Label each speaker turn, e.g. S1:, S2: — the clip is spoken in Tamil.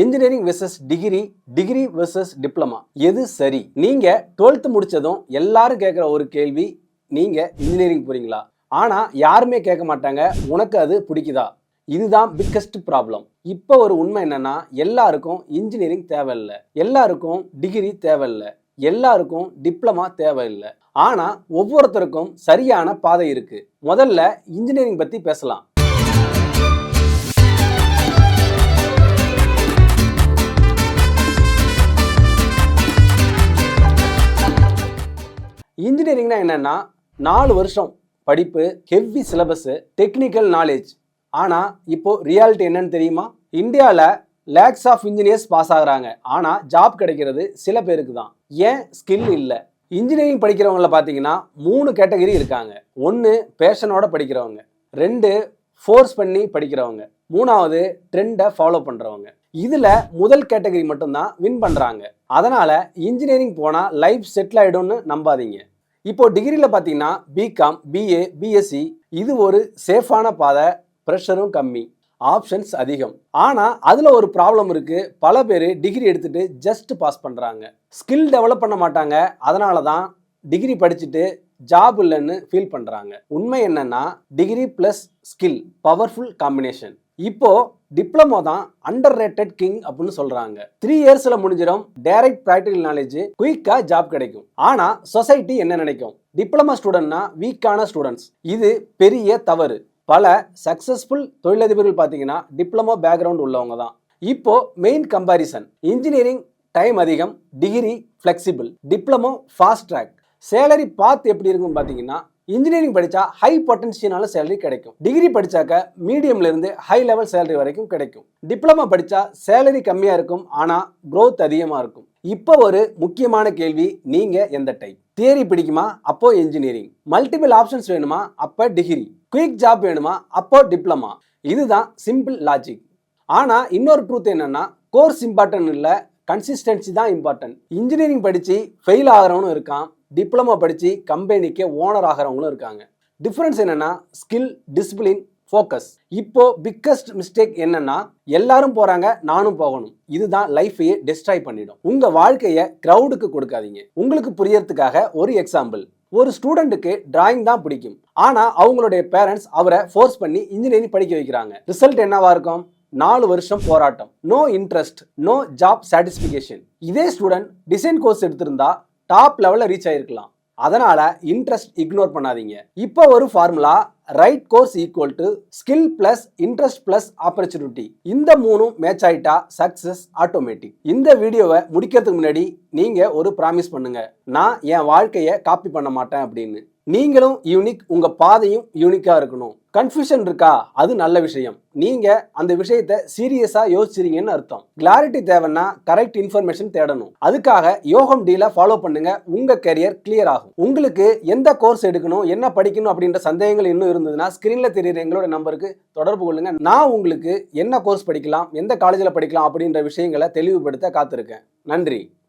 S1: Engineering versus degree, degree versus diploma எது சரி? நீங்க 12th முடிச்சதும் எல்லாரும் கேட்குற ஒரு கேள்வி, நீங்க இன்ஜினியரிங் போறீங்களா? ஆனா யாருமே கேட்க மாட்டாங்க, உனக்கு அது பிடிக்குதா? இதுதான் பிக்கஸ்ட் ப்ராப்ளம். இப்போ ஒரு உண்மை என்னன்னா, எல்லாருக்கும் இன்ஜினியரிங் தேவையில்ல, எல்லாருக்கும் டிகிரி தேவையில்ல, எல்லாருக்கும் டிப்ளமா தேவையில்லை. ஆனா ஒவ்வொருத்தருக்கும் சரியான பாதை இருக்கு. முதல்ல இன்ஜினியரிங் பத்தி பேசலாம். இன்ஜினியரிங்னா என்னன்னா 4 வருஷம் படிப்பு, ஹெவி சிலபஸ், டெக்னிக்கல் நாலேஜ். ஆனா இப்போ ரியாலிட்டி என்னன்னு தெரியுமா? இந்தியாவில் லேக்ஸ் ஆஃப் இன்ஜினியர்ஸ் பாஸ் ஆகுறாங்க, ஆனா ஜாப் கிடைக்கிறது சில பேருக்கு தான். ஏன்? ஸ்கில் இல்லை. இன்ஜினியரிங் படிக்கிறவங்கள பார்த்தீங்கன்னா 3 கேட்டகரி இருக்காங்க. 1 பேஷனோட படிக்கிறவங்க, 2 ஃபோர்ஸ் பண்ணி படிக்கிறவங்க, 3வது ட்ரெண்டை ஃபாலோ பண்றவங்க. இதுல முதல் கேட்டகரி மட்டும்தான் வின் பண்றாங்க. அதனால இன்ஜினியரிங் போனா லைஃப் செட்டில் ஆயிடும்னு நம்பாதீங்க. இப்போ டிகிரியில் பார்த்தீங்கன்னா பிகாம், பிஏ, பிஎஸ்சி இது ஒரு சேஃபான பாதை, ப்ரெஷரும் கம்மி, ஆப்ஷன்ஸ் அதிகம். ஆனால் அதில் ஒரு ப்ராப்ளம் இருக்கு. பல பேர் டிகிரி எடுத்துட்டு ஜஸ்ட் பாஸ் பண்ணுறாங்க, ஸ்கில் டெவலப் பண்ண மாட்டாங்க. அதனால தான் டிகிரி படிச்சுட்டு ஜாப் இல்லைன்னு ஃபீல் பண்ணுறாங்க. உண்மை என்னன்னா degree plus skill powerful combination. இப்போ டிப்ளமோ தான் அண்டர் ரேட்டட் கிங் அப்படின்னு சொல்றாங்க. 3 இயர்ஸ்ல முடிஞ்சிடும். டைரக்ட் பிராக்டிகல் நாலேஜ், குயிக்கா ஜாப் கிடைக்கும். ஆனா சொசைட்டி என்ன நினைக்கும்? டிப்ளமா ஸ்டூடெண்ட்னா வீக்கான ஸ்டூடெண்ட்ஸ். இது பெரிய தவறு. பல சக்சஸ்ஃபுல் தொழிலதிபர்கள் பார்த்தீங்கன்னா டிப்ளமோ பேக்ரவுண்ட் உள்ளவங்க தான். இப்போ மெயின் கம்பாரிசன், இன்ஜினியரிங் டைம் அதிகம், degree flexible, diploma fast track. Salary path எப்படி இருக்கும் பார்த்தீங்கன்னா, இன்ஜினியரிங் படித்தா ஹை பொட்டன்ஷியலான சேலரி கிடைக்கும், டிகிரி படித்தாக்க மீடியம்ல இருந்து ஹை லெவல் சேலரி வரைக்கும் கிடைக்கும். டிப்ளமா படித்தா சேலரி கம்மியாக இருக்கும், ஆனால் க்ரோத் அதிகமாக இருக்கும். இப்போ ஒரு முக்கியமான கேள்வி, நீங்கள் எந்த டைப்? தியரி பிடிக்குமா? அப்போ இன்ஜினியரிங். மல்டிபிள் ஆப்ஷன்ஸ் வேணுமா? அப்போ டிகிரி. குயிக் ஜாப் வேணுமா? அப்போ டிப்ளமா. இதுதான் சிம்பிள் லாஜிக். ஆனால் இன்னொரு ட்ரூத் என்னன்னா, கோர்ஸ் இம்பார்ட்டன்ட் இல்லை, கன்சிஸ்டன்சி தான் இம்பார்ட்டன்ட். இன்ஜினியரிங் படித்து ஃபெயில் ஆகிறவனும் இருக்கான், டிப்ளமா படித்து கம்பெனிக்கு ஓனர் ஆகிறவங்களும் இருக்காங்க. டிஃப்ரென்ஸ் என்னன்னா ஸ்கில், டிசிப்ளின், ஃபோக்கஸ். இப்போ பிக்கஸ்ட் மிஸ்டேக் என்னன்னா, எல்லாரும் போறாங்க நானும் போகணும். இதுதான் லைஃபையே டெஸ்ட்ராய் பண்ணிடும். உங்க வாழ்க்கையை கிரவுடுக்கு கொடுக்காதீங்க. உங்களுக்கு புரியறதுக்காக ஒரு எக்ஸாம்பிள். ஒரு ஸ்டூடெண்ட்டுக்கு டிராயிங் தான் பிடிக்கும், ஆனா அவங்களுடைய பேரண்ட்ஸ் அவரை ஃபோர்ஸ் பண்ணி இன்ஜினியரிங் படிக்க வைக்கிறாங்க. ரிசல்ட் என்னவா இருக்கும்? 4 வருஷம் போராட்டம், no interest, no job satisfaction. இதே ஸ்டூடெண்ட் டிசைன் கோர்ஸ் எடுத்திருந்தா டாப் லெவலில் ரீச் ஆகிருக்கலாம். அதனால இன்ட்ரெஸ்ட் இக்னோர் பண்ணாதீங்க. இப்போ ஒரு formula, right course equal to skill plus interest plus opportunity. இந்த 3 மேட்ச் ஆயிட்டா சக்சஸ் ஆட்டோமேட்டிக். இந்த வீடியோவை முடிக்கிறதுக்கு முன்னாடி நீங்க ஒரு ப்ராமிஸ் பண்ணுங்க, நான் என் வாழ்க்கையை காப்பி பண்ண மாட்டேன் அப்படின்னு. நீங்களும் யூனிக், உங்க பாதையும் யூனிக்கா இருக்கணும். கன்ஃபியூஷன் இருக்கா? அது நல்ல விஷயம். நீங்க அந்த விஷயத்தை சீரியஸா யோசிச்சிருங்கன்னு அர்த்தம். கிளாரிட்டி தேவைன்னா கரெக்ட் இன்ஃபர்மேஷன் தேடணும். அதுக்காக யோகம் டீல ஃபாலோ பண்ணுங்க. உங்க கரியர் கிளியர் ஆகும். உங்களுக்கு எந்த கோர்ஸ் எடுக்கணும், என்ன படிக்கணும் அப்படின்ற சந்தேகங்கள் இன்னும் இருந்ததுன்னா ஸ்கிரீன்ல தெரியுற எங்களோட நம்பருக்கு தொடர்பு கொள்ளுங்க. நான் உங்களுக்கு என்ன கோர்ஸ் படிக்கலாம், எந்த காலேஜில் படிக்கலாம் அப்படின்ற விஷயங்களை தெளிவுபடுத்த காத்திருக்கேன். நன்றி.